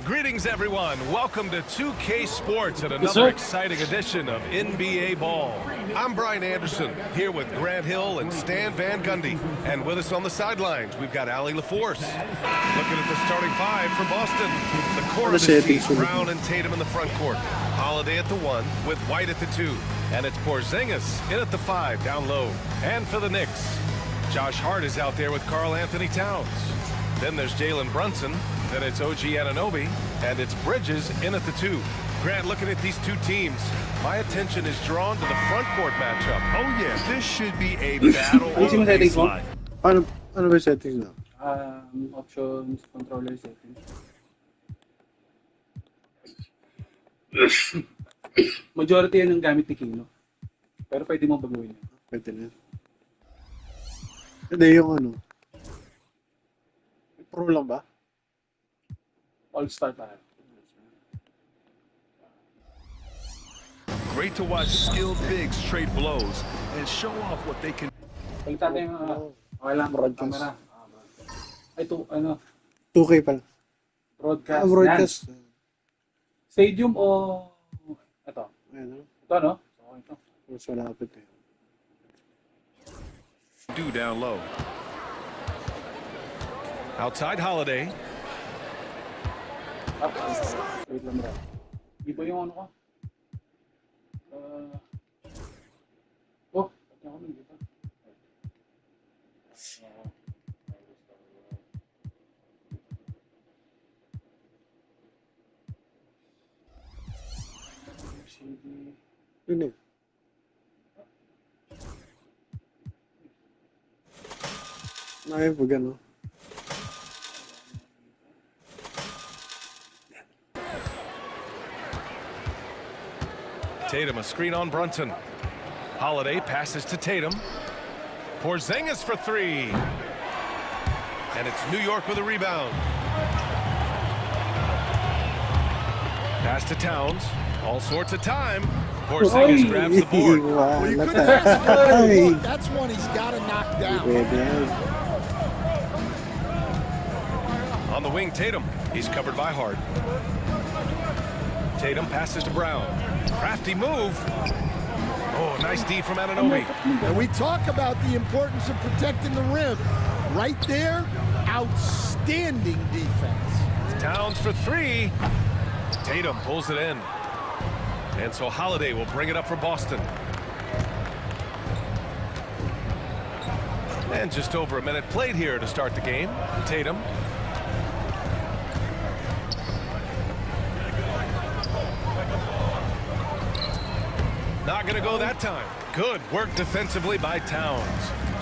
Greetings, everyone. Welcome to 2K Sports and another exciting edition of NBA Ball. I'm Brian Anderson, here with Grant Hill and Stan Van Gundy. And with us on the sidelines, we've got Allie LaForce. Looking at the starting five for Boston. The core of this team, Brown and Tatum in the front court. Holiday at the 1 with White at the 2. And it's Porzingis in at the 5 down low. And for the Knicks, Josh Hart is out there with Karl Anthony Towns. Then there's Jalen Brunson. Then it's OG Anunoby, and it's Bridges in at the 2. Grant, looking at these two teams, my attention is drawn to the front court matchup. Oh yeah, this should be a battle of baseline. Ano ba settings na? Options, controller settings. Majority yan ng gamit ni Kino. Pero pwede mo baguhin yan. Pwede na. Hindi yung ano. Pro lang ba? All-star tayo. Great to watch skilled bigs trade blows and show off what they can. Pagkita tayo yung okay lang, camera. Ay, ano? 2K pala. Broadcast. Broadcast. Yan. Stadium o ito? Ayan, Ito, no? Okay, ito. mas malapit eh. Do down low. Outside Holiday. Wait lang bro. Di ba yung ano ko? Pati ako nang dito. Yun eh. Nakipag ano. Tatum, a screen on Brunson. Holiday passes to Tatum. Porzingis for 3. And it's New York with a rebound. Pass to Towns. All sorts of time. Porzingis grabs the board. Well, you couldn't ask for it. Look, that's one he's got to knock down. On the wing, Tatum. He's covered by Hart. Tatum passes to Brown. Crafty move. Oh, nice D from Anunoby. And we talk about the importance of protecting the rim. Right there, outstanding defense. Towns for 3. Tatum pulls it in. And so Holiday will bring it up for Boston. And just over a minute played here to start the game. Tatum. Not going to go that time. Good work defensively by Towns.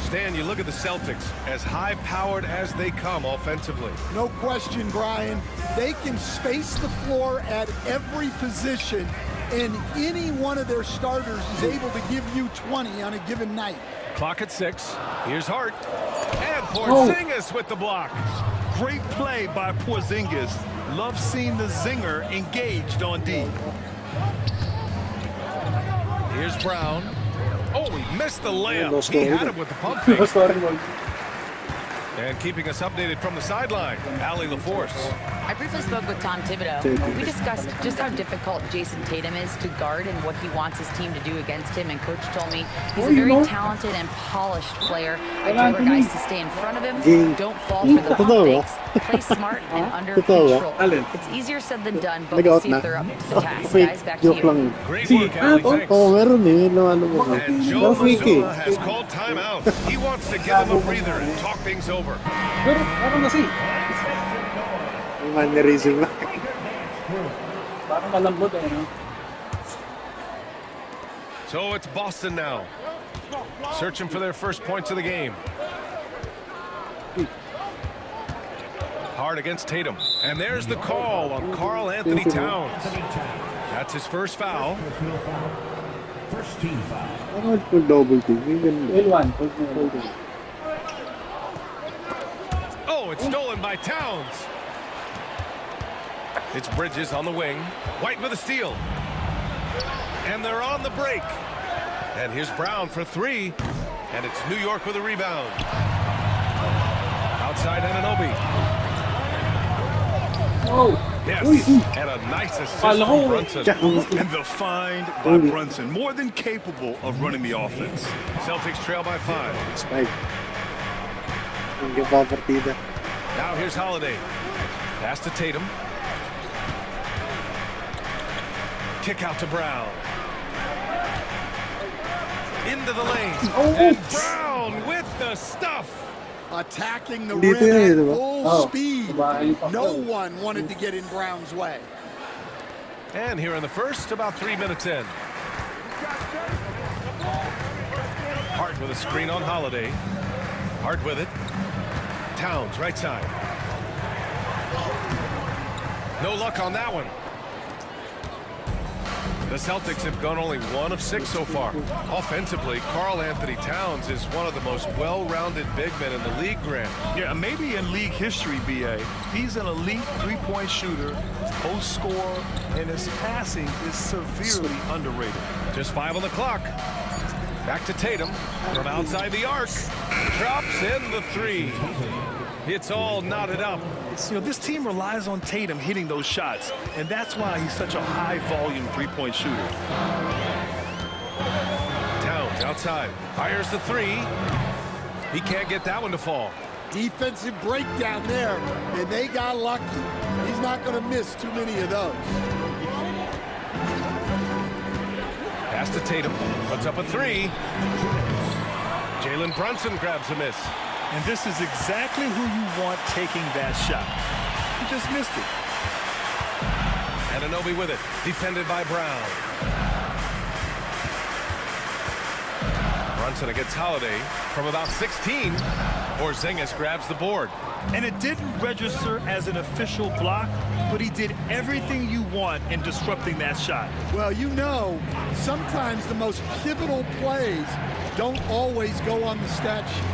Stan, you look at the Celtics, as high-powered as they come offensively. No question, Brian. They can space the floor at every position, and any one of their starters is able to give you 20 on a given night. Clock at 6. Here's Hart. And Porzingis with the block. Great play by Porzingis. Love seeing the zinger engaged on D. Here's Brown. Oh, he missed the layup. He had him with the pump fake. And keeping us updated from the sideline, Allie LaForce. I briefly spoke with Tom Thibodeau. We discussed just how difficult Jason Tatum is to guard and what he wants his team to do against him. And Coach told me he's a very talented and polished player. I told our guys to stay in front of him, don't fall for the pump fakes, play smart and under control. It's easier said than done, but we'll see if they're up to the task. Guys, back to you. Great work, Allie. Thanks. meron eh. And Joe Mazzulla has called timeout. He wants to give them a breather and talk things over. Pero, ano na si? Mannerism lang. Parang malambot eh, no? So it's Boston now. Searching for their first points of the game. Hard against Tatum. And there's the call on Karl Anthony Towns. That's his first foul. First team foul. Ano yung double team? L1. Oh, it's stolen by Towns. It's Bridges on the wing. White with a steal. And they're on the break. And here's Brown for 3. And it's New York with a rebound. Outside Anunoby. Oh! Yes, and a nice assist Kala ko. from Brunson. And the find by Brunson, more than capable of running the offense. Celtics trail by 5. Spike. Hindi pa partida. Now here's Holiday. Pass to Tatum. Kick out to Brown. Into the lane. And Brown with the stuff. Attacking the Dito rim yun, at di ba? full Oh, speed. babae pa No po. one wanted to get in Brown's way. And here in the first, about 3 minutes in. Hart with a screen on Holiday. Hart with it. Towns, right side. No luck on that one. The Celtics have gone only 1 of 6 so far. Offensively, Karl Anthony Towns is one of the most well-rounded big men in the league, Grant. Yeah, maybe in league history, BA. He's an elite three-point shooter, post scorer, and his passing is severely underrated. Just 5 on the clock. Back to Tatum from outside the arc. Drops in the 3. It's all knotted up. You know, this team relies on Tatum hitting those shots, and that's why he's such a high-volume three-point shooter. Towns outside. Fires the 3. He can't get that one to fall. Defensive breakdown there, and they got lucky. He's not going to miss too many of those. Pass to Tatum. Puts up a 3. Jalen Brunson grabs a miss. And this is exactly who you want taking that shot. He just missed it. Anunoby with it. Defended by Brown. Brunson against Holiday from about 16. Porzingis grabs the board. And it didn't register as an official block, but he did everything you want in disrupting that shot. Well, you know, sometimes the most pivotal plays don't always go on the stat sheet.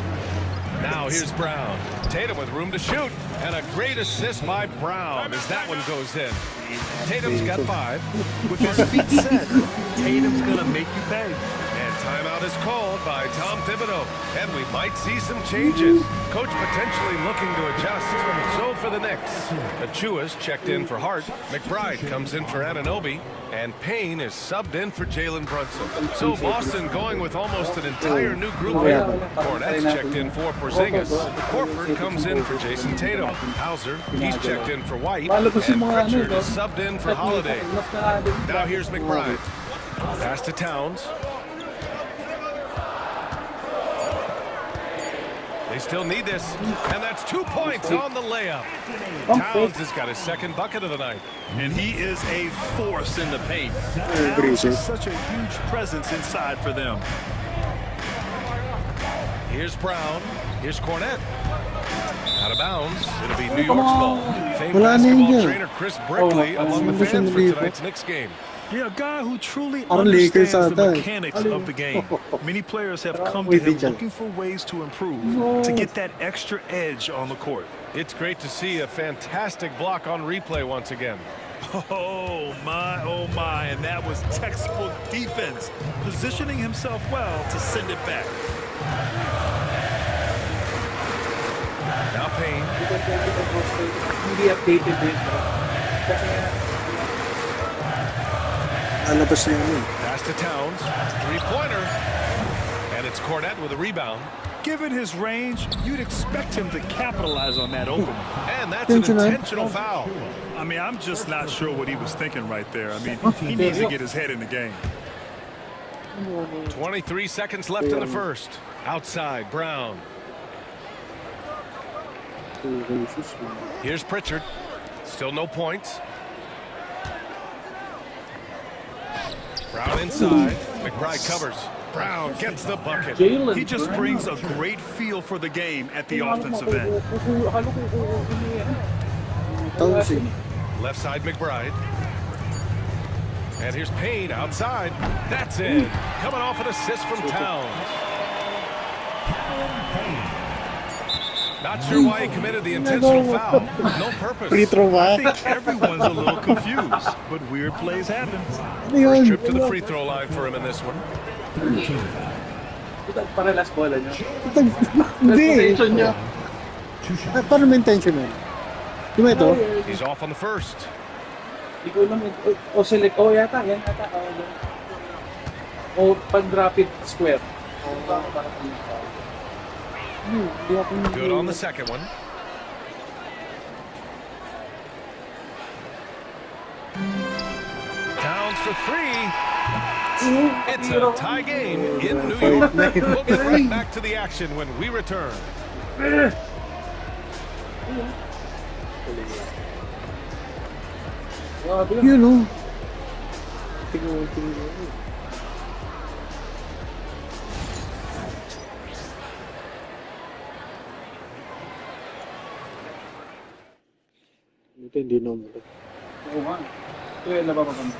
Now here's Brown. Tatum with room to shoot. And a great assist by Brown as that one goes in. Tatum's got 5. With his feet set, Tatum's going to make you pay. And timeout is called by Tom Thibodeau. And we might see some changes. Coach potentially looking to adjust. So for the Knicks, Achua's checked in for Hart. McBride comes in for Anunoby. And Payne is subbed in for Jalen Brunson. So Boston going with almost an entire new group here. Cornette's checked in for Porzingis. Horford comes in for Jason Tatum. Hauser, he's checked in for White. And Pritchard is subbed in for Holiday. Now here's McBride. Pass to Towns. They still need this. And that's 2 points on the layup. Towns has got his second bucket of the night. And he is a force in the paint. Towns is such a huge presence inside for them. Here's Brown. Here's Cornette. Out of bounds. It'll be New York's ball. Famed basketball trainer Chris Brickley among the fans for tonight's Knicks game. Yeah, a guy who truly Lakers understands the ata. mechanics of the game. Many players have come to him looking for ways to improve, to get that extra edge on the court. It's great to see a fantastic block on replay once again. Oh my, and that was textbook defense, positioning himself well to send it back. Now Payne. Hindi updated din. Alabas na yun. Pass to Towns. 3-pointer. And it's Cornette with a rebound. Given his range, you'd expect him to capitalize on that opening. And that's an intentional foul. I mean, I'm just not sure what he was thinking right there. I mean, he needs to get his head in the game. 23 seconds left in the first. Outside, Brown. Here's Pritchard. Still no points. Brown inside. McBride covers. Brown gets the bucket. He just brings a great feel for the game at the offensive end. Left side, McBride. And here's Payne outside. That's it. Coming off an assist from Towns. Not sure why he committed the intentional foul. No purpose. Free throw I ba? think everyone's a little confused, but weird plays happen. First trip to the free throw line for him in this one. Parelas bola nyo. Hindi. Position nyo. Paano may intention na? Di ba ito? He's off on the first. Hindi ko alam. O select. O yata. Yan yata. O pan-rapid square. Good on the second one. Towns for three. It's a tie game in New York. We'll get right back to the action when we return. Yun o. Tingnan mo. Ito hindi naman. Oo nga. Ito yung nababaganda.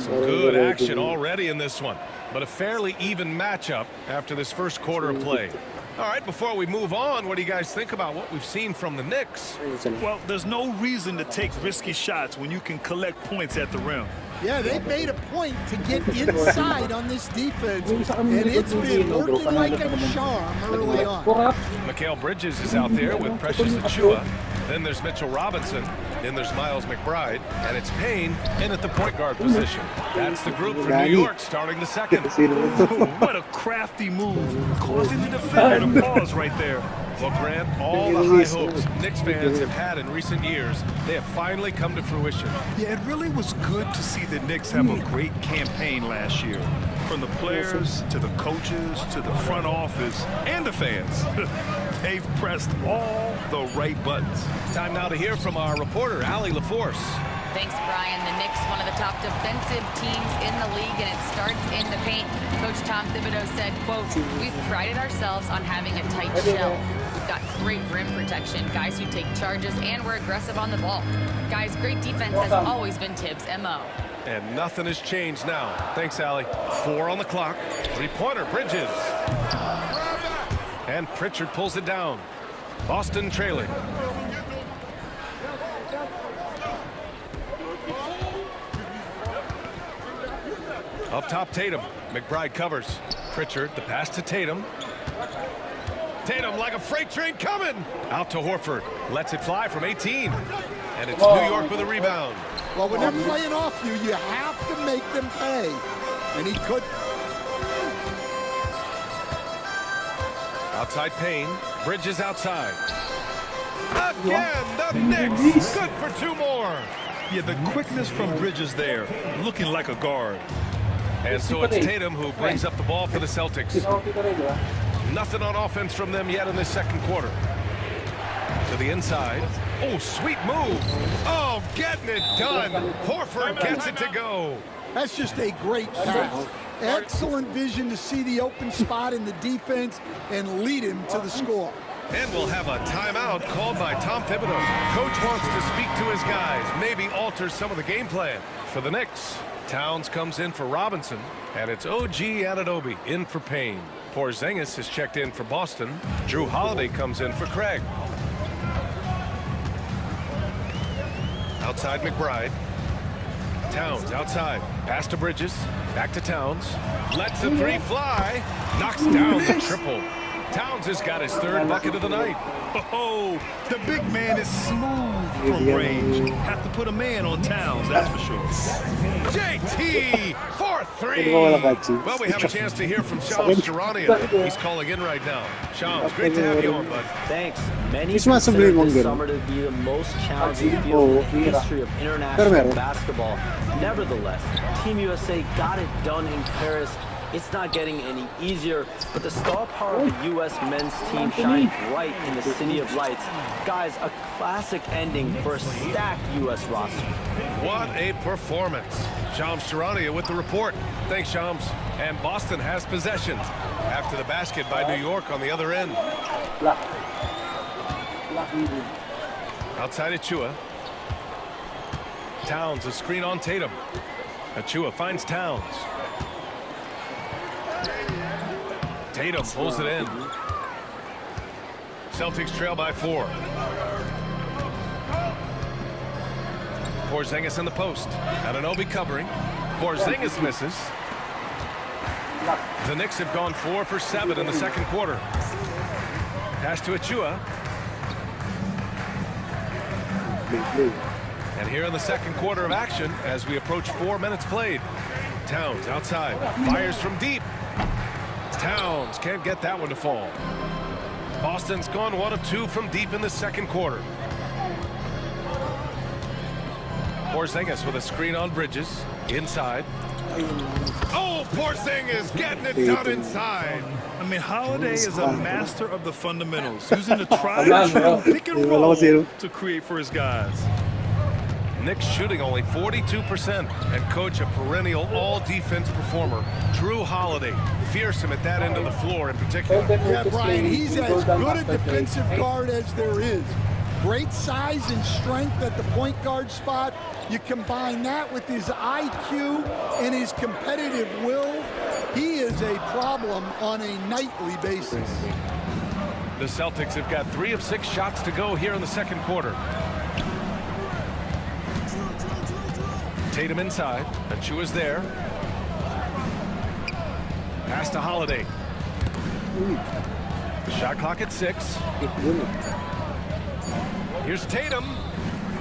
Good action already in this one, but a fairly even matchup after this first quarter of play. All right, before we move on, what do you guys think about what we've seen from the Knicks? Well, there's no reason to take risky shots when you can collect points at the rim. Yeah, they made a point to get inside on this defense, and it's been working like a charm early on. Mikal Bridges is out there with Precious Achiuwa. Then there's Mitchell Robinson. Then there's Miles McBride. And it's Payne in at the point guard position. That's the group for New York starting the second. What a crafty move, causing the defender to pause right there. Well, Grant, all the high hopes Knicks fans have had in recent years, they have finally come to fruition. Yeah, it really was good to see the Knicks have a great campaign last year. From the players, to the coaches, to the front office, and the fans. They've pressed all the right buttons. Time now to hear from our reporter, Allie LaForce. Thanks, Brian. The Knicks, one of the top defensive teams in the league, and it starts in the paint. Coach Tom Thibodeau said, quote, "We've prided ourselves on having a tight shell. We've got great rim protection, guys who take charges, and we're aggressive on the ball. Guys, great defense has always been Tibbs' MO." And nothing has changed now. Thanks, Allie. 4 on the clock. Three-pointer, Bridges. And Pritchard pulls it down. Boston trailing. Up top, Tatum. McBride covers. Pritchard, the pass to Tatum. Tatum like a freight train coming. Out to Horford. Lets it fly from 18. And it's New York with a rebound. Well, when they're playing off you, you have to make them pay. And he could. Outside Payne. Bridges outside. Again, the Knicks. Good for 2 more. Yeah, the quickness from Bridges there, looking like a guard. And so it's Tatum who brings up the ball for the Celtics. Nothing on offense from them yet in this second quarter. To the inside. Oh, sweet move. Oh, getting it done. Horford gets it to go. That's just a great pass. Excellent vision to see the open spot in the defense and lead him to the score. And we'll have a timeout called by Tom Thibodeau. Coach wants to speak to his guys, maybe alter some of the game plan. For the Knicks, Towns comes in for Robinson, and it's OG Anunoby in for Payne. Porzingis has checked in for Boston. Drew Holiday comes in for Craig. Outside McBride. Towns outside. Pass to Bridges. Back to Towns. Lets the three fly. Knocks down the triple. Towns has got his 3rd bucket of the night. Oh, the big man is smooth from range. Have to put a man on Towns, that's for sure. JT for 3. Well, we have a chance to hear from Shams Charania. He's calling in right now. Shams, great to have you on, bud. Thanks. Many consider this summer to be the most challenging field in the history of international basketball. Nevertheless, Team USA got it done in Paris. It's not getting any easier, but the star power of the U.S. men's team shined bright in the City of Lights. Guys, a classic ending for a stacked U.S. roster. What a performance. Shams Charania with the report. Thanks, Shams. And Boston has possession after the basket by New York on the other end. Outside Achiuwa. Towns, a screen on Tatum. Achiuwa finds Towns. Tatum pulls it in. Celtics trail by 4. Porzingis in the post. Anunoby covering. Porzingis misses. The Knicks have gone 4 for 7 in the second quarter. Pass to Achiuwa. play. And here in the second quarter of action, as we approach 4 minutes played. Towns outside, fires from deep. Towns can't get that one to fall. Boston's gone 1 of 2 from deep in the second quarter. Porzingis with a screen on Bridges, inside. Oh, Porzingis getting it done inside. I mean, Holiday is a master of the fundamentals, using the tried and true pick and roll to create for his guys. Knicks shooting only 42%, and coach, a perennial all-defense performer, Drew Holiday, fearsome at that end of the floor in particular. Yeah, Brian, he's as good a defensive guard as there is. Great size and strength at the point guard spot. You combine that with his IQ and his competitive will, he is a problem on a nightly basis. The Celtics have got 3 of 6 shots to go here in the second quarter. Tatum inside. Achua's there. Pass to Holiday. Shot clock at 6. Here's Tatum.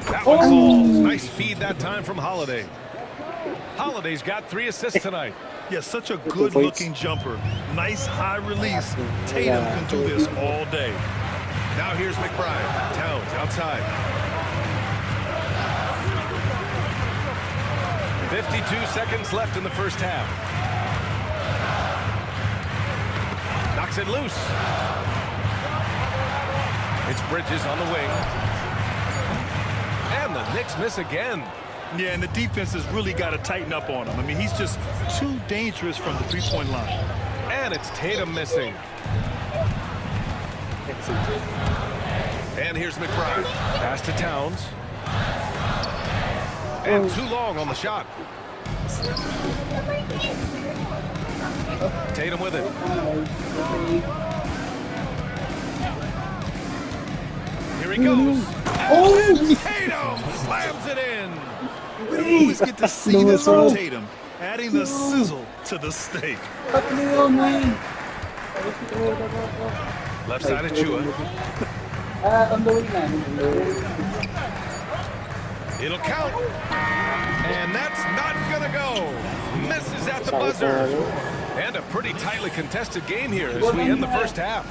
That one falls. Nice feed that time from Holiday. Holiday's got 3 assists tonight. Yeah, such a good-looking jumper. Nice high release. Tatum can do this all day. Now here's McBride. Towns outside. 52 seconds left in the first half. Knocks it loose. It's Bridges on the wing. And the Knicks miss again. Yeah, and the defense has really got to tighten up on him. I mean, he's just too dangerous from the three-point line. And it's Tatum missing. And here's McBride. Pass to Towns. And too long on the shot. Tatum with it. Here he goes. Oh, Tatum slams it in. We always get to see this from Tatum, adding the sizzle to the steak. Left side of Chua. It'll count. And that's not gonna go. Misses at the buzzer. And a pretty tightly contested game here as we end the first half.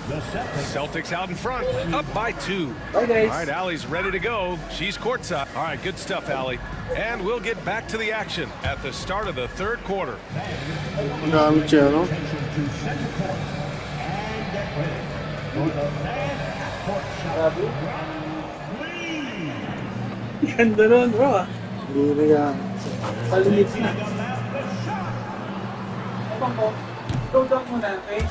Celtics out in front, up by 2. All right, Allie's ready to go. She's courtside. All right, good stuff, Allie. And we'll get back to the action at the start of the third quarter. Ganda nun, bro. Hindi na yan. Palimit na. Go down muna, okay?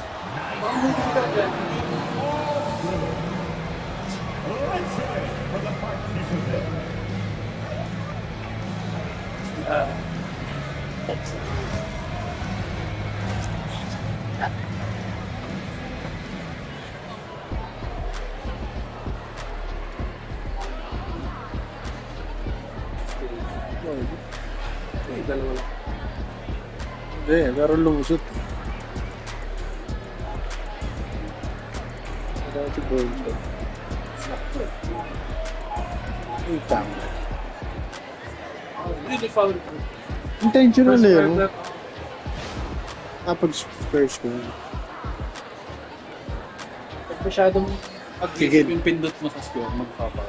Hindi, pero lumusot. Dati gold shot. Ay, tama. Intentional na yun. Pag first ko. Pag masyadong aggressive yung pindot mo sa score, magpapa.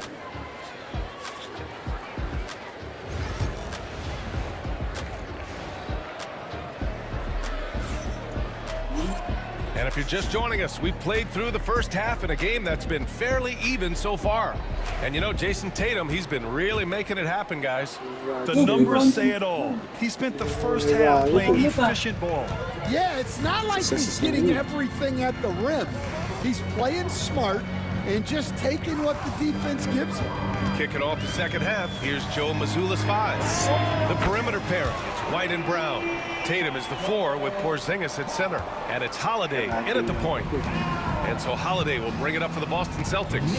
And if you're just joining us, we played through the first half in a game that's been fairly even so far. And you know, Jason Tatum, he's been really making it happen, guys. The numbers say it all. He spent the first half playing efficient ball. Yeah, it's not like he's getting everything at the rim. He's playing smart and just taking what the defense gives him. Kicking off the second half, here's Joe Mazzulla's 5. The perimeter pair, it's White and Brown. Tatum is the 4 with Porzingis at center. And it's Holiday in at the point. And so Holiday will bring it up for the Boston Celtics.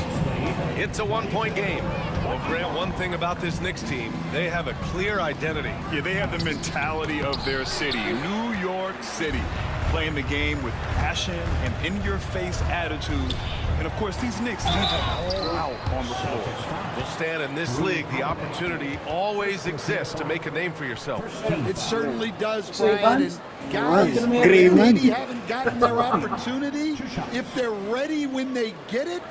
It's a one-point game. Well, Grant, one thing about this Knicks team, they have a clear identity. Yeah, they have the mentality of their city, New York City. playing the game with passion and in-your-face attitude. And, of course, these Knicks leave it all out on the floor. Well, Stan, in this league, the opportunity always exists to make a name for yourself. It certainly does, Brian. And guys that maybe haven't gotten their opportunity, if they're ready when they get it,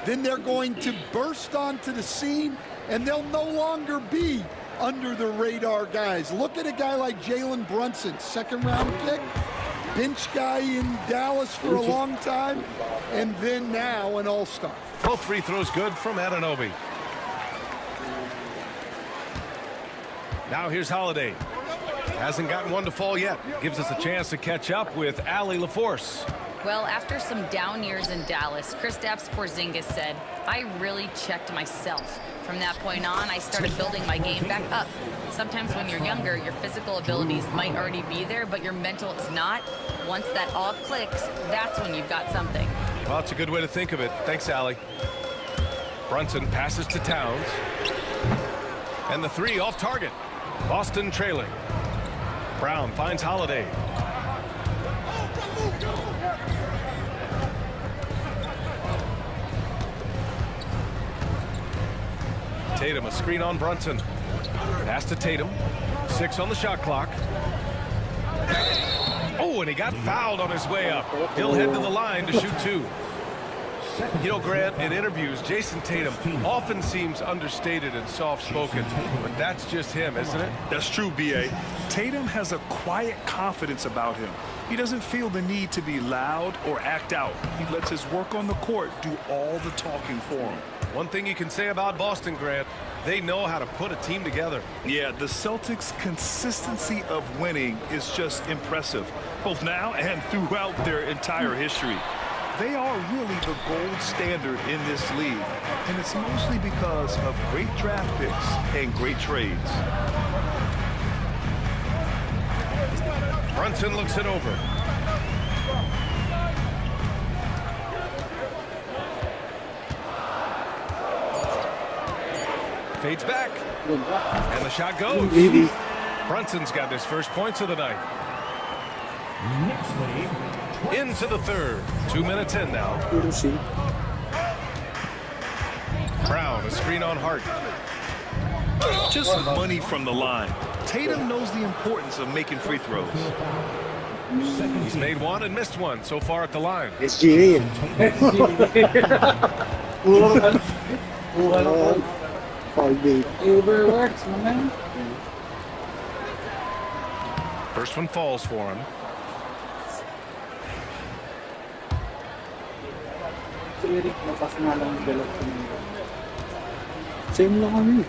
then they're going to burst onto the scene, and they'll no longer be under the radar guys. Look at a guy like Jalen Brunson, second-round pick, bench guy in Dallas for a long time, and then now an all-star. Both free throws good from Anunoby. Now here's Holiday. Hasn't gotten one to fall yet. Gives us a chance to catch up with Allie LaForce. Well, after some down years in Dallas, Kristaps Porzingis said, I really checked myself. From that point on, I started building my game back up. Sometimes when you're younger, your physical abilities might already be there, but your mental is not. Once that all clicks, that's when you've got something. Well, it's a good way to think of it. Thanks, Allie. Brunson passes to Towns. And the three off target. Boston trailing. Brown finds Holiday. Tatum, a screen on Brunson. Pass to Tatum. 6 on the shot clock. Oh, and he got fouled on his way up. He'll head to the line to shoot 2. You know, Grant, in interviews, Jason Tatum often seems understated and soft-spoken, but that's just him, isn't it? That's true, B.A. Tatum has a quiet confidence about him. He doesn't feel the need to be loud or act out. He lets his work on the court do all the talking for him. One thing you can say about Boston, Grant, they know how to put a team together. Yeah, the Celtics' consistency of winning is just impressive, both now and throughout their entire history. They are really the gold standard in this league, and it's mostly because of great draft picks and great trades. Brunson looks it over. Fades back. And the shot goes. Brunson's got his first points of the night. Into the third. 2 minutes in now. Brown, a screen on Hart. Just money from the line. Tatum knows the importance of making free throws. He's made one and missed one so far at the line. It's GA. Overworks, man. First one falls for him. Same lang kami.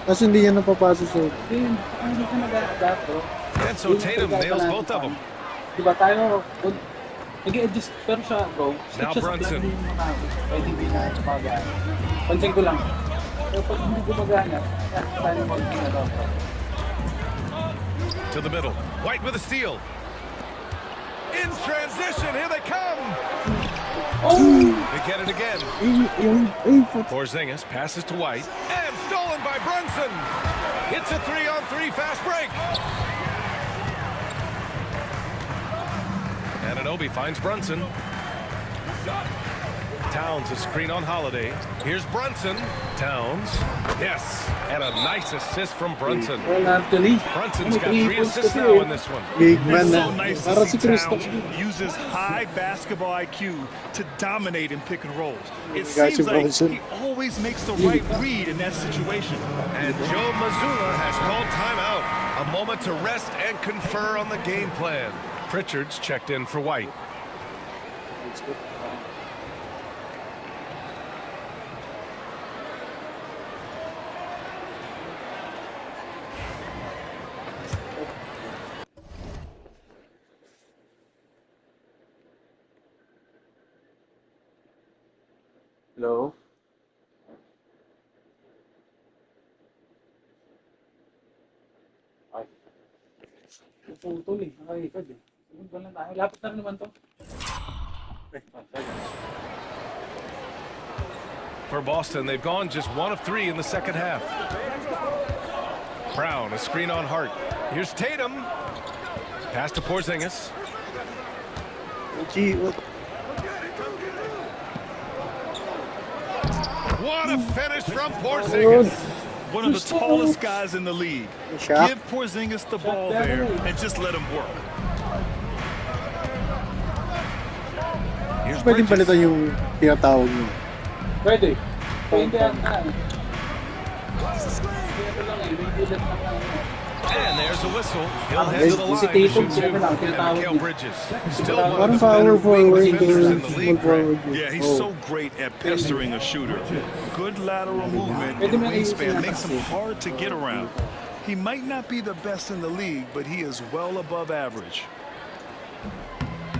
Kasi hindi yan napapasa sa... Hindi ka nag-adapt, bro. And so Tatum nails both of them. Diba tayo, nag-adjust, pero siya, bro. Now Brunson. Pwede hindi na gumagana. Pansin ko lang. Pero pag hindi gumagana, tayo mag-adapt, bro. To the middle. White with a steal. In transition, here they come. Oh! They get it again. Porzingis passes to White. And stolen by Brunson. It's a 3-on-3 fast break. Anunoby finds Brunson. Towns, a screen on Holiday. Here's Brunson. Towns. Yes. And a nice assist from Brunson. Well, actually, Brunson's got 3 assists now in this one. Big It's man so na. nice Para to si see Kristaps. Towns uses high basketball IQ to dominate in pick and rolls. It Guys, seems like Brunson. he always makes the right read in that situation. And Joe Mazzulla has called timeout. A moment to rest and confer on the game plan. Pritchard's checked in for White. hello? Ay. Putol eh. Nakahikad eh. Sunod ba lang tayo? Lapit na naman to. For Boston, they've gone just 1 of 3 in the second half. Brown, a screen on Hart. Here's Tatum. Pass to Porzingis. What a finish from Porzingis. One of the tallest guys in the league. Shot. Give Porzingis the ball there and just let him work. Here's Pwede Bridges. palitan yung tinatawag nyo. Pwede. Pwede ang Ito lang eh. May gulat na lang. And there's a whistle. He'll head to the line to shoot two. And Mikal Bridges. Still one of the better wing defenders in the league. Yeah, he's so great at pestering a shooter. Good lateral movement and wingspan makes him hard to get around. He might not be the best in the league, but he is well above average.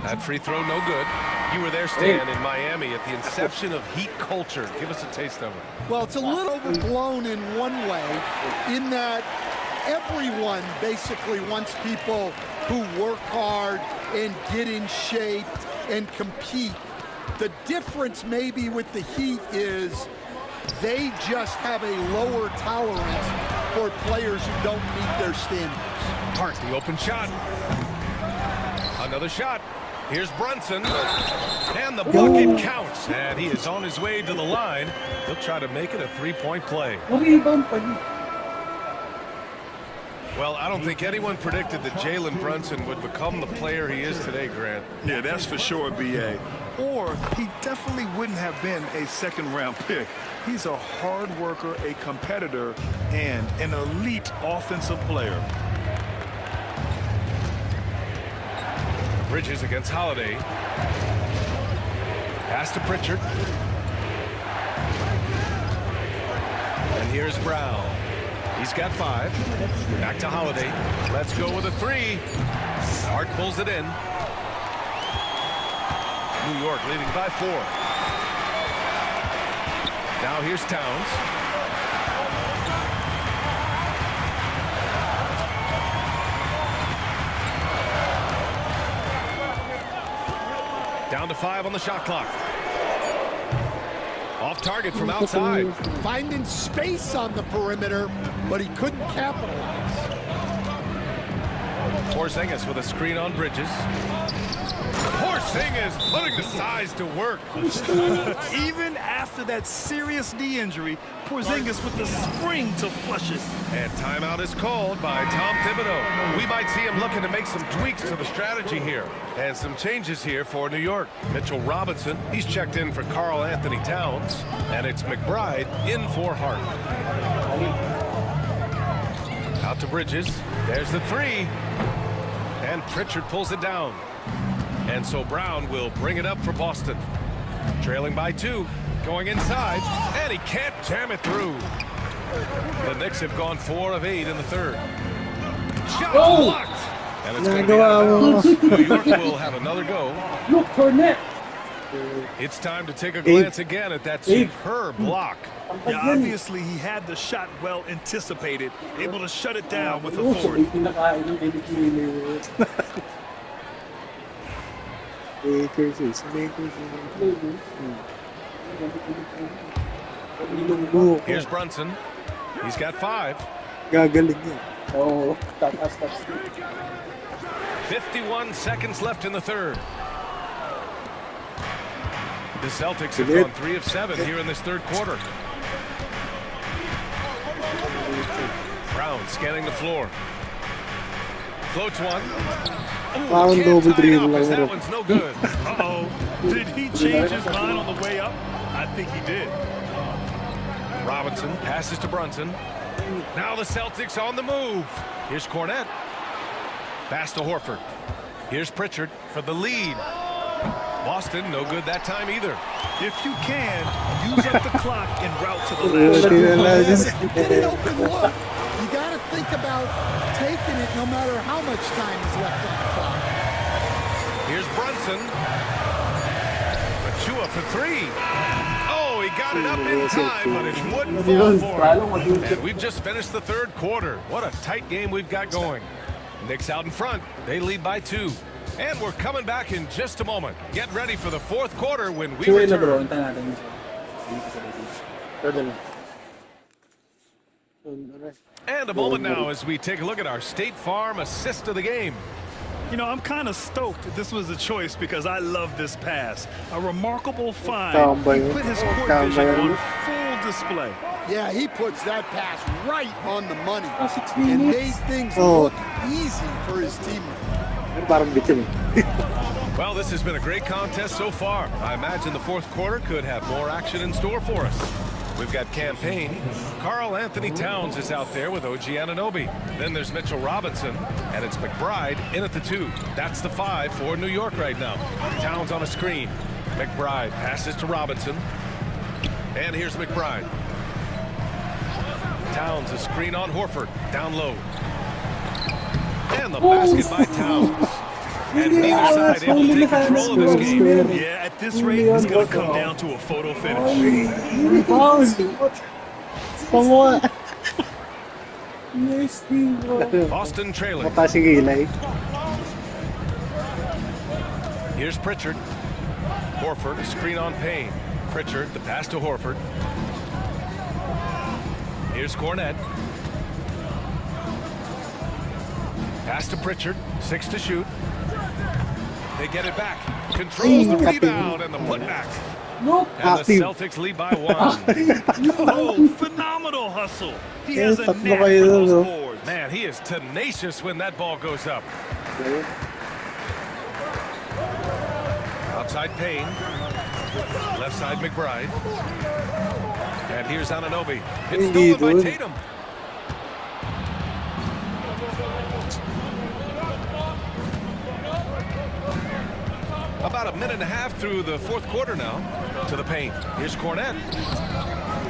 That free throw, no good. You were there, Stan, in Miami at the inception of Heat culture. Give us a taste of it. Well, it's a little overblown in one way, in that everyone basically wants people who work hard and get in shape and compete. The difference maybe with the Heat is they just have a lower tolerance for players who don't meet their standards. Hart, the open shot. Another shot. Here's Brunson. And the bucket counts. And he is on his way to the line. He'll try to make it a three-point play. Well, I don't think anyone predicted that Jalen Brunson would become the player he is today, Grant. Yeah, that's for sure, B.A. Or he definitely wouldn't have been a second-round pick. He's a hard worker, a competitor, and an elite offensive player. Bridges against Holiday. Pass to Pritchard. And here's Brown. He's got 5. Back to Holiday. Let's go with a 3. Hart pulls it in. New York leading by 4. Now here's Towns. Down to 5 on the shot clock. Off target from outside. Finding space on the perimeter, but he couldn't capitalize. Porzingis with a screen on Bridges. Porzingis putting the size to work. Even after that serious knee injury, Porzingis with the spring to flush it. And timeout is called by Tom Thibodeau. We might see him looking to make some tweaks to the strategy here. And some changes here for New York. Mitchell Robinson, he's checked in for Karl Anthony Towns. And it's McBride in for Hart. Out to Bridges. There's the 3. And Pritchard pulls it down. And so Brown will bring it up for Boston. Trailing by 2. Going inside. And he can't jam it through. The Knicks have gone 4 of 8 in the third. Shot blocked. And it's going to be out of bounds. New York will have another go. Look, Cornet. It's time to take a glance again at that superb block. Yeah, obviously he had the shot well anticipated, able to shut it down with a forward. Here's Brunson. He's got 5. Gagaling yan. 51 seconds left in the third. The Celtics have gone 3 of 7 here in this third quarter. Brown scanning the floor. Floats one. Parang Can't double tie it dribble up lang as that ito. one's no good. Uh-oh. Did he change his mind on the way up? I think he did. Robinson passes to Brunson. Now the Celtics on the move. Here's Cornet. Pass to Horford. Here's Pritchard for the lead. Boston, no good that time either. If you can, use up the clock en route to the last shot. You get an open look. You got to think about taking it no matter how much time is left on the clock. Here's Brunson. Achua for 3. Oh, he got it up in time, but it wouldn't fall for him. And we've just finished the third quarter. What a tight game we've got going. Knicks out in front. They lead by 2. And we're coming back in just a moment. Get ready for the fourth quarter when we return. And a moment now as we take a look at our State Farm assist of the game. You know, I'm kind of stoked that this was a choice because I love this pass. A remarkable find. He put his court vision on full display. Yeah, he puts that pass right on the money and made things look easy for his teammate. Well, this has been a great contest so far. I imagine the fourth quarter could have more action in store for us. We've got campaign. Karl Anthony Towns is out there with OG Anunoby. Then there's Mitchell Robinson, and it's McBride in at the 2. That's the 5 for New York right now. Towns on a screen. McBride passes to Robinson. And here's McBride. Towns, a screen on Horford. Down low. And the basket by Towns. And neither side able to take control of this game. Yeah, at this rate, it's going to come down to a photo finish. Boston trailing. Here's Pritchard. Horford, a screen on Payne. Pritchard, the pass to Horford. Here's Cornette. Pass to Pritchard. 6 to shoot. They get it back. Controls the rebound and the putback. And the Celtics lead by 1. Oh, phenomenal hustle. He has a knack for those boards. Man, he is tenacious when that ball goes up. Outside Payne. Left side McBride. And here's Anunoby. It's stolen by Tatum. About a minute and a half through the fourth quarter now. To the paint. Here's Cornette.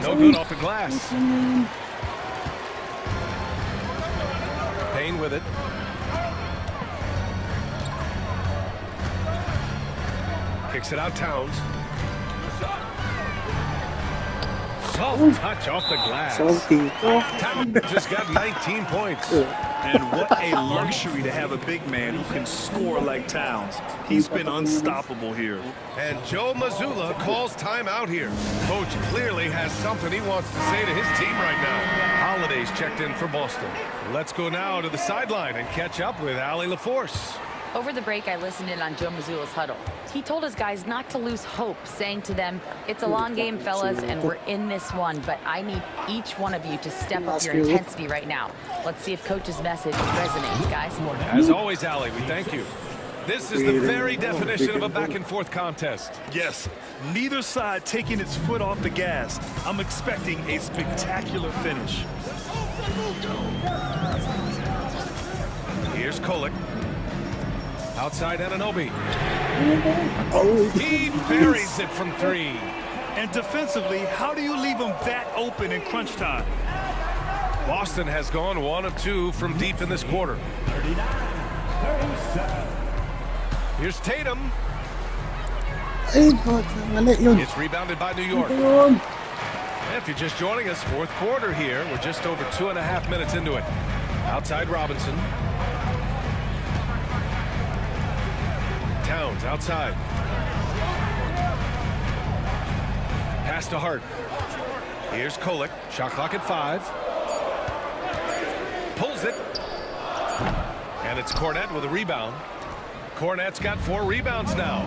No good off the glass. Payne with it. Kicks it out Towns. Soft touch off the glass. Towns just got 19 points. And what a luxury to have a big man who can score like Towns. He's been unstoppable here. And Joe Mazzulla calls timeout here. Coach clearly has something he wants to say to his team right now. Holiday's checked in for Boston. Let's go now to the sideline and catch up with Allie LaForce. Over the break, I listened in on Joe Mazzulla's huddle. He told his guys not to lose hope, saying to them, it's a long game, fellas, and we're in this one, but I need each one of you to step up your intensity right now. Let's see if Coach's message resonates, guys. As always, Allie, we thank you. This is the very definition of a back-and-forth contest. Yes, neither side taking its foot off the gas. I'm expecting a spectacular finish. Here's Kolek. Outside Anunoby. He buries it from 3. And defensively, how do you leave him that open in crunch time? Boston has gone 1 of 2 from deep in this quarter. Here's Tatum. It's rebounded by New York. And if you're just joining us, fourth quarter here. We're just over 2.5 minutes into it. Outside Robinson. Towns outside. Pass to Hart. Here's Kolek. Shot clock at 5. Pulls it. And it's Cornette with a rebound. Cornette's got 4 rebounds now.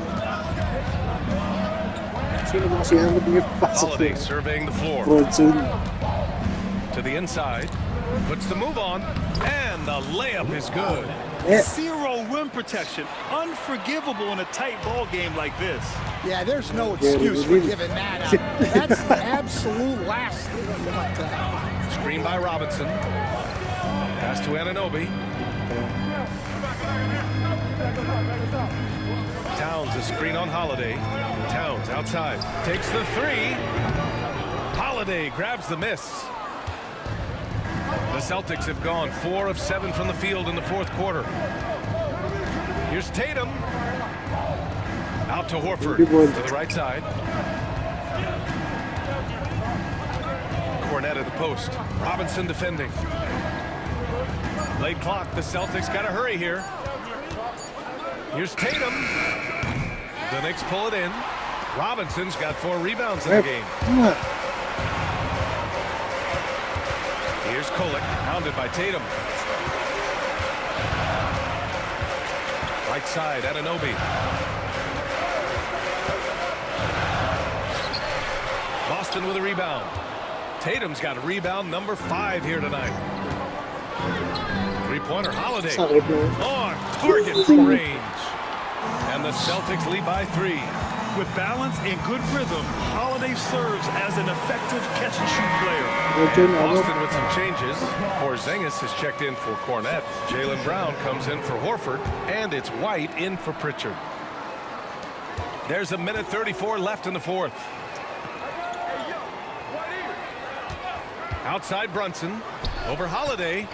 Holiday surveying the floor. To the inside. Puts the move on. And the layup is good. Zero rim protection. Unforgivable in a tight ball game like this. Yeah, there's no excuse for giving that up. That's the absolute last thing you want to have. Screen by Robinson. Pass to Anunoby. Towns, a screen on Holiday. Towns outside. Takes the 3. Holiday grabs the miss. The Celtics have gone 4 of 7 from the field in the fourth quarter. Here's Tatum. Out to Horford to the right side. Cornette at the post. Robinson defending. Late clock. The Celtics got to hurry here. Here's Tatum. The Knicks pull it in. Robinson's got 4 rebounds in the game. Here's Kolek, pounded by Tatum. Right side, Anunoby. Boston with a rebound. Tatum's got a rebound number 5 here tonight. Three-pointer, Holiday. On target from range. And the Celtics lead by 3. With balance and good rhythm, Holiday serves as an effective catch-and-shoot player. Boston with some changes. Porzingis has checked in for Cornette. Jaylen Brown comes in for Horford. And it's White in for Pritchard. There's a minute 34 left in the fourth. Outside Brunson. Over Holiday.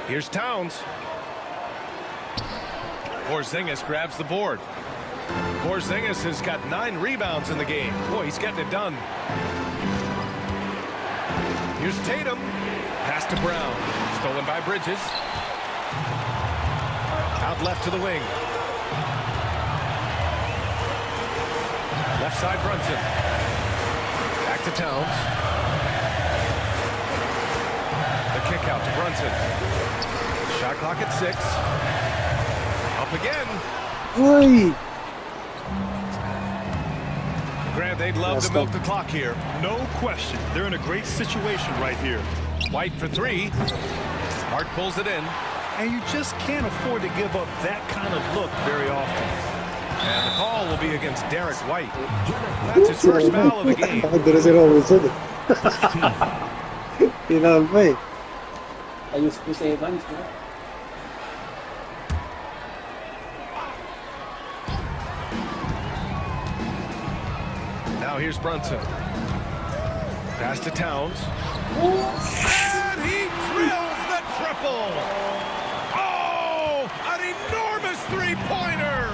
Here's Towns. Porzingis grabs the board. Porzingis has got 9 rebounds in the game. Boy, he's getting it done. Here's Tatum. Pass to Brown. Stolen by Bridges. Out left to the wing. Left side Brunson. Back to Towns. The kick out to Brunson. Shot clock at 6. Up again. Oi! Grant, they'd love to milk the clock here. No question. They're in a great situation right here. White for 3. Hart pulls it in. And you just can't afford to give up that kind of look very often. And the call will be against Derek White. That's his first foul of the game. Dito si Robinson. Tinawag pa eh. Ayos po sa Evans, no? Now here's Brunson. Pass to Towns. And he drills the triple. Oh, an enormous three-pointer.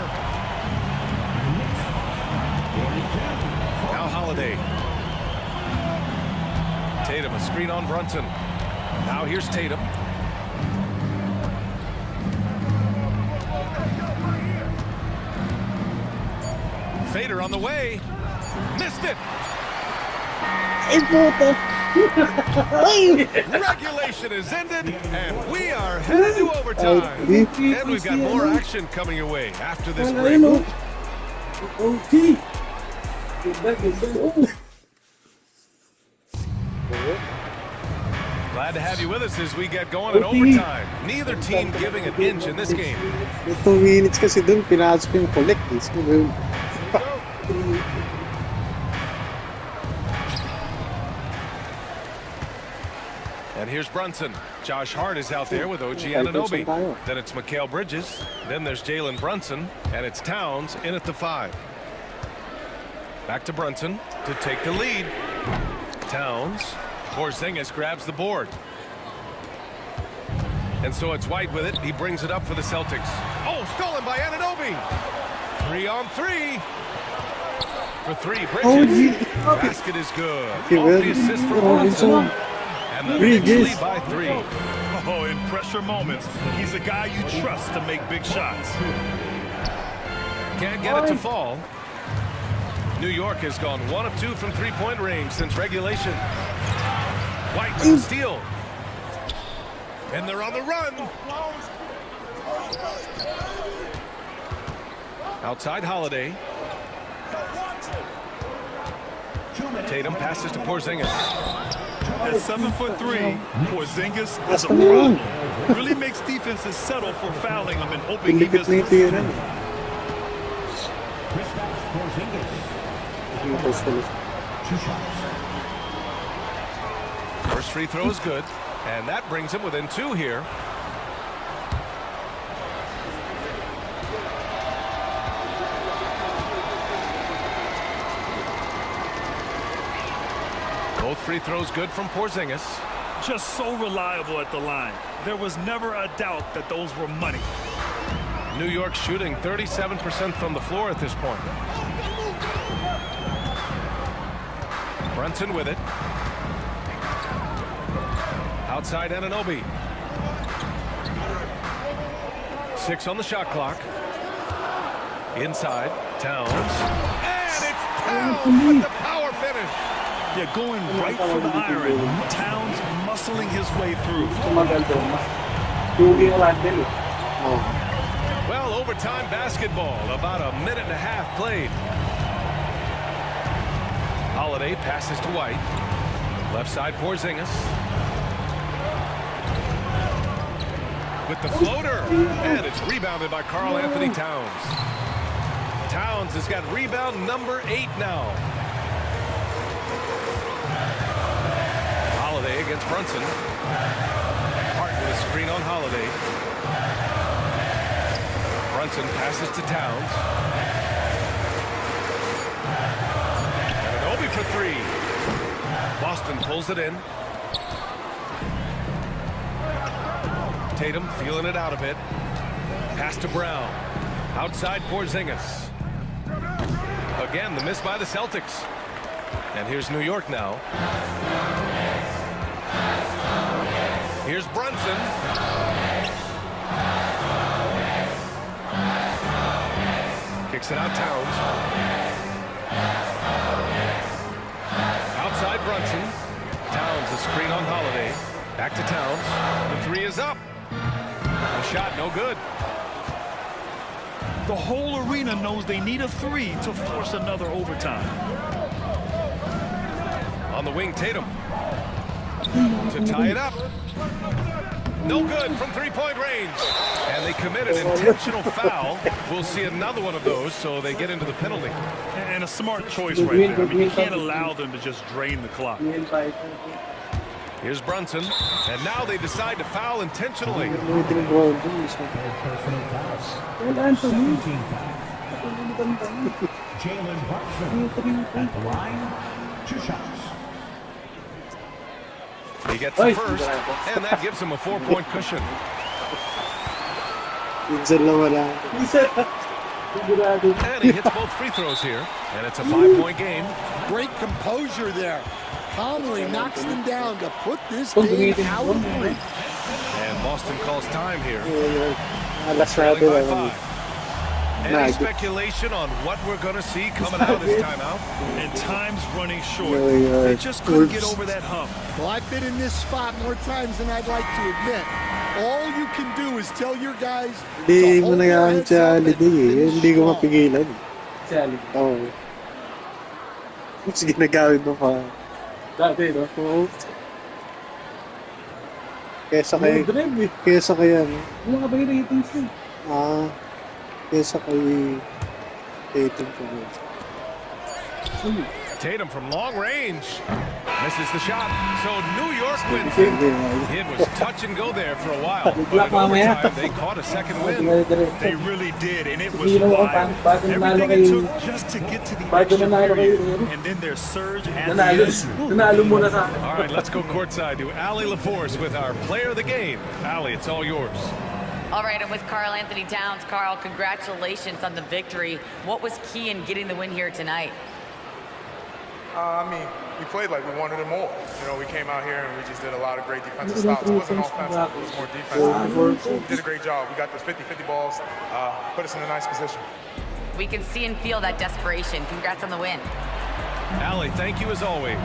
Now Holiday. Tatum, a screen on Brunson. Now here's Tatum. Fader on the way. Missed it. Regulation is ended, and we are headed to overtime. And we've got more action coming your way after this break. Glad to have you with us as we get going in overtime. Neither team giving an inch in this game. 2 minutes kasi dun, pinasok yung collect. And here's Brunson. Josh Hart is out there with OG Anunoby. Then it's Mikal Bridges. Then there's Jalen Brunson. And it's Towns in at the 5. Back to Brunson to take the lead. Towns. Porzingis grabs the board. And so it's White with it. He brings it up for the Celtics. Oh, stolen by Anunoby. 3 on 3. For 3, Bridges. Basket is good. Off the assist for Brunson. And the Knicks lead by 3. Oh, in pressure moments, he's a guy you trust to make big shots. Can't get it to fall. New York has gone 1 of 2 from three-point range since regulation. White with the steal. And they're on the run. Outside Holiday. Tatum passes to Porzingis. At 7'3", Porzingis is a problem. Really makes defenses settle for fouling him and hoping he misses. First free throw is good, and that brings him within 2 here. Both free throws good from Porzingis. Just so reliable at the line. There was never a doubt that those were money. New York shooting 37% from the floor at this point. Brunson with it. Outside Anunoby. 6 on the shot clock. Inside, Towns. And it's Towns with the power finish. Yeah, going right for the iron. Towns muscling his way through. Lugi yung Randall eh. Oh. Well, overtime basketball, about a minute and a half played. Holiday passes to White. Left side Porzingis. With the floater, and it's rebounded by Karl Anthony Towns. Towns has got rebound number 8 now. Holiday against Brunson. Hart with a screen on Holiday. Brunson passes to Towns. And Anunoby for 3. Boston pulls it in. Tatum feeling it out a bit. Pass to Brown. Outside Porzingis. Again, the miss by the Celtics. And here's New York now. Here's Brunson. Kicks it out Towns. Outside Brunson. Towns a screen on Holiday. Back to Towns. The 3 is up. The shot no good. The whole arena knows they need a 3 to force another overtime. On the wing, Tatum. To tie it up. No good from three-point range. And they committed an intentional foul. We'll see another one of those, so they get into the penalty. And a smart choice right there. I mean, you can't allow them to just drain the clock. Here's Brunson. And now they decide to foul intentionally. Personal fouls. 17 fouls. Jalen Brunson at the line. 2 shots. He gets the first, and that gives him a 4-point cushion. And he hits both free throws here, and it's a 5-point game. Great composure there. Calmly knocks them down to put this game out of reach. And Boston calls time here. Alas Trailing natin by naman. 5. Any speculation on what we're going to see coming out of this timeout? And time's running short. They just couldn't get over that hump. Well, I've been in this spot more times than I'd like to admit. All you can do is tell your guys Hindi to mo hold their nagagamit heads sa up and holiday eh. finish Hindi ko strong. mapigilan. Sally. Oo. Mas ginagamit mo pa. Dati, no? Oo. Kesa Yung kay... drive eh. Kesa kay ano. Yung nga ba yung ratings eh? Kesa kay... Tatum ko. Tatum from long range. Misses the shot. So New York wins. It was touch and go there for a while. But in overtime, they caught a second win. They really did, and it was wild. Everything it took just to get to the extra period, and then their surge at the end. Nanalo muna sa akin. All right, let's go courtside to Allie LaForce with our player of the game. Allie, it's all yours. All right, I'm with Karl Anthony Towns. Karl, congratulations on the victory. What was key in getting the win here tonight? I mean, we played like we wanted it more. You know, we came out here and we just did a lot of great defensive stops. It wasn't offensive, it was more defensive. We did a great job. We got those 50-50 balls, put us in a nice position. We can see and feel that desperation. Congrats on the win. Allie, thank you as always.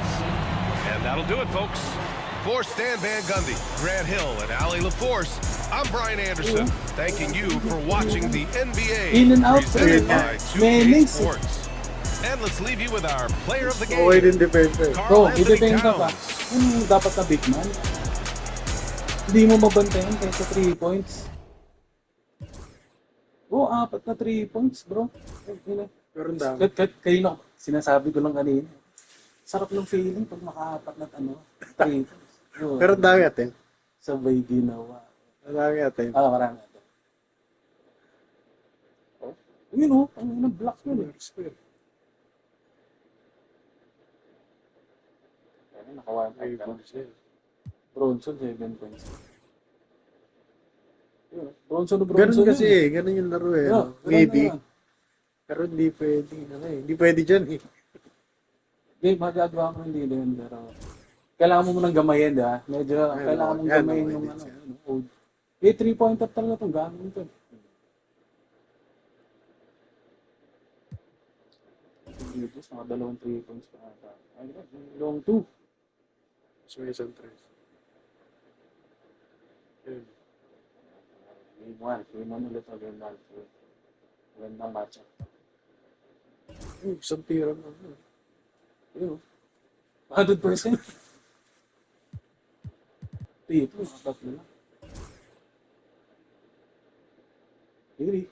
And that'll do it, folks. For Stan Van Gundy, Grant Hill, and Allie LaForce, I'm Brian Anderson, thanking you for watching the NBA In and out, presented by 2K Menis. Sports. And let's leave you with our player of the game, Okay din defense. Karl Bro, Anthony i-defend ka pa. Towns. Ano dapat na big man? Hindi mo mabantayan kaysa 3 points. Bro, 4 na 3 points, bro. Pero ang dami. Kayo sinasabi ko lang kanina. Sarap ng feeling pag maka-4 na 3 points. Bro, Pero ang dami atin. sabay ginawa. Ang dami atin. Marami natin. Oh, yun o, ang blocks mo eh. Naka-1 Bronson, 7 points. Bronson. Ganun kasi eh. Ganun yung laro eh. Yeah, Maybe. ganun na. Pero hindi pwede. Hindi pwede dyan eh. Hindi, magagawa ko hindi din. Pero kailangan mo munang gamayin, di ba? Medyo kailangan mong gamayin yung code. 3-pointer talaga itong gamit ito. Diyos, mga 2 3 points pa ata. Ay, long 2. So, isang 3. Yun. Game 1 ulit o Game 1. Magandang matchup. Isang tira na. Yun. 100%. Dito, tatlo lang. Agree.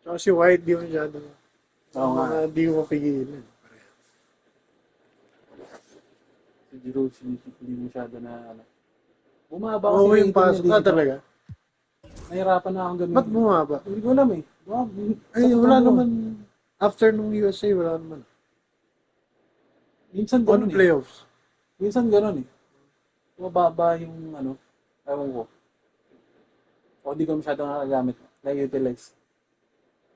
Tsaka si White, di masyado. Oo nga. Di ko mapigilan. Si Giroud, hindi masyado na ano. Bumaba kasi Oo, yung rating niya pasok. dito. Talaga? Nahirapan na akong gamitin. Ba't bumaba? Hindi ko alam eh. Ay, wala naman. After nung USA, wala naman. Minsan On ganun eh. playoffs. Minsan ganun eh. Mababa yung ano. Ewan ko. O di ko masyadong nakagamit. Na-utilize.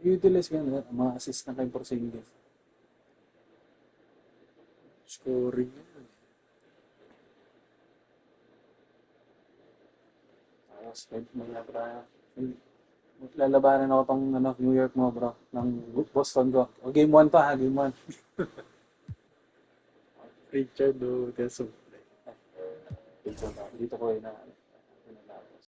I-utilize ko yun. Mga assist na kay Porzingis. Scoring. Tapos, lalabanan ako tong ano, New York mo bro. Ng Boston ko. O Game 1 to ha. Game 1. Richard, that's so. Dito ko na